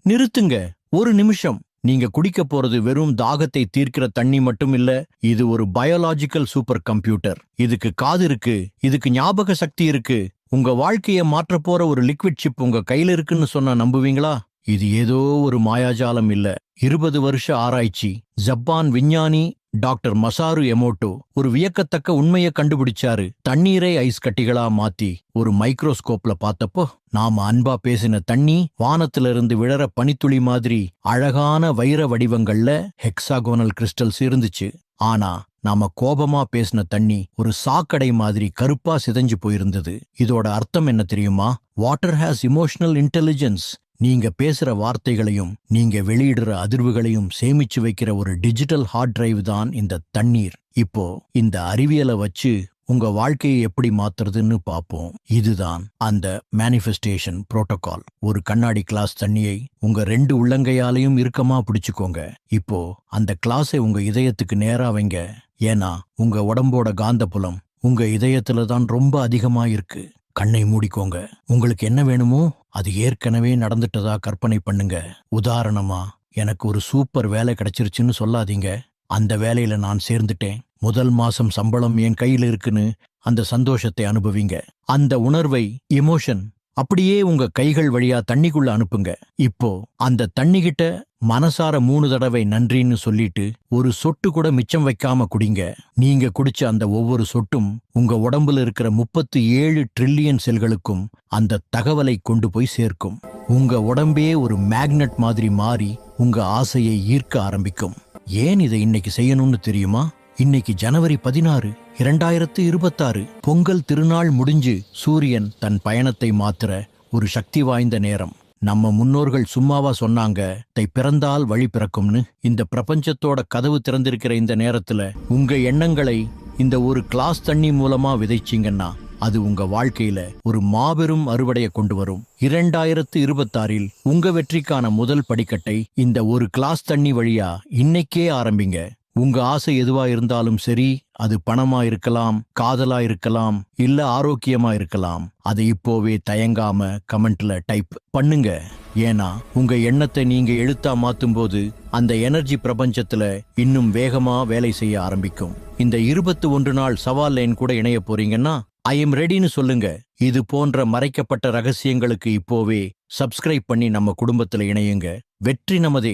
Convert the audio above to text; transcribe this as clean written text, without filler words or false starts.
நிறுத்துங்க. ஒரு நிமிஷம். நீங்க குடிக்க போறது வெறும் தாகத்தை தீர்க்கிற தண்ணி மட்டும் இல்ல. இது ஒரு பயாலாஜிக்கல் சூப்பர் கம்ப்யூட்டர். இதுக்கு காது இருக்கு, இதுக்கு ஞாபக சக்தி இருக்கு. உங்க வாழ்க்கைய மாற்றப் போற ஒரு லிக்விட் சிப் உங்க கையில இருக்குன்னு சொன்னா நம்புவீங்களா? இது ஏதோ ஒரு மாயாஜாலம் இல்ல. 20 வருஷ ஆராய்ச்சி. ஜப்பான் விஞ்ஞானி டாக்டர் மசாரு எமோட்டோ ஒரு வியக்கத்தக்க உண்மையை கண்டுபிடிச்சாரு. தண்ணீரை ஐஸ் கட்டிகளா மாத்தி ஒரு மைக்ரோஸ்கோப்ல பார்த்தப்போ நாம அன்பா பேசின தண்ணி வானத்திலிருந்து விழற பனித்துளி மாதிரி அழகான வைர வடிவங்கள்ல ஹெக்ஸாகோனல் கிறிஸ்டல்ஸ் இருந்துச்சு. ஆனா நாம கோபமா பேசின தண்ணி ஒரு சாக்கடை மாதிரி கருப்பா சிதைஞ்சு போயிருந்தது. இதோட அர்த்தம் என்ன தெரியுமா? Water has emotional intelligence. நீங்க பேசுற வார்த்தைகளையும் நீங்க வெளியிடுற அதிர்வுகளையும் சேமிச்சு வைக்கிற ஒரு டிஜிட்டல் ஹார்ட் டிரைவ் தான் இந்த தண்ணீர். இப்போ இந்த அறிவியலை வச்சு உங்க வாழ்க்கையை எப்படி மாத்துறதுன்னு பாப்போம். இதுதான் அந்த மேனிஃபெஸ்டேஷன் புரோட்டோகால். ஒரு கண்ணாடி கிளாஸ் தண்ணியை உங்க 2 உள்ளங்கையாலையும் இறுக்கமா பிடிச்சுக்கோங்க. இப்போ அந்த கிளாஸை உங்க இதயத்துக்கு நேரா வைங்க. ஏன்னா உங்க உடம்போட காந்தபுலம் உங்க இதயத்துல தான் ரொம்ப அதிகமா இருக்கு. கண்ணை மூடிக்கோங்க. உங்களுக்கு என்ன வேணுமோ அது ஏற்கனவே நடந்துட்டதா கற்பனை பண்ணுங்க. உதாரணமா, எனக்கு ஒரு சூப்பர் வேலை கிடைச்சிருச்சுன்னு சொல்லாதீங்க. அந்த வேலையில நான் சேர்ந்துட்டேன், முதல் மாசம் சம்பளம் என் கையில இருக்குன்னு அந்த சந்தோஷத்தை அனுபவிங்க. அந்த உணர்வை, எமோஷன் அப்படியே உங்க கைகள் வழியா தண்ணிக்குள்ள அனுப்புங்க. இப்போ அந்த தண்ணிகிட்ட மனசார 3 தடவை நன்றின்னு சொல்லிட்டு ஒரு சொட்டு கூட மிச்சம் வைக்காம குடிங்க. நீங்க குடிச்ச அந்த ஒவ்வொரு சொட்டும் உங்க உடம்புல இருக்கிற 37 ட்ரில்லியன் செல்களுக்கும் அந்த தகவலை கொண்டு போய் சேர்க்கும். உங்க உடம்பே ஒரு மேக்னெட் மாதிரி மாறி உங்க ஆசையை ஈர்க்க ஆரம்பிக்கும். ஏன் இதை இன்னைக்கு செய்யணும்னு தெரியுமா? இன்னைக்கு ஜனவரி 16, 2026. பொங்கல் திருநாள் முடிஞ்சு சூரியன் தன் பயணத்தை மாத்துற ஒரு சக்தி வாய்ந்த நேரம். நம்ம முன்னோர்கள் சும்மாவா சொன்னாங்க, தை பிறந்தால் வழி பிறக்கும்னு? இந்த பிரபஞ்சத்தோட கதவு திறந்திருக்கிற இந்த நேரத்துல உங்க எண்ணங்களை இந்த ஒரு கிளாஸ் தண்ணி மூலமா விதைச்சிங்கன்னா அது உங்க வாழ்க்கையில ஒரு மாபெரும் அறுவடையை கொண்டு வரும். 2026 உங்க வெற்றிக்கான முதல் படிக்கட்டை இந்த ஒரு கிளாஸ் தண்ணி வழியா இன்னைக்கே ஆரம்பிங்க. உங்க ஆசை எதுவா இருந்தாலும் சரி, அது பணமா இருக்கலாம், காதலா இருக்கலாம், இல்ல ஆரோக்கியமா இருக்கலாம். அதை இப்போவே தயங்காம கமெண்ட்ல டைப் பண்ணுங்க. ஏன்னா உங்க எண்ணத்தை நீங்க எழுத்தா மாத்தும் போது அந்த எனர்ஜி பிரபஞ்சத்துல இன்னும் வேகமா வேலை செய்ய ஆரம்பிக்கும். இந்த 21 நாள் சவால் என் கூட இணைய போறீங்கன்னா ஐ எம் ரெடின்னு சொல்லுங்க. இது போன்ற மறைக்கப்பட்ட ரகசியங்களுக்கு இப்போவே சப்ஸ்கிரைப் பண்ணி நம்ம குடும்பத்துல இணையுங்க. வெற்றி நமதே.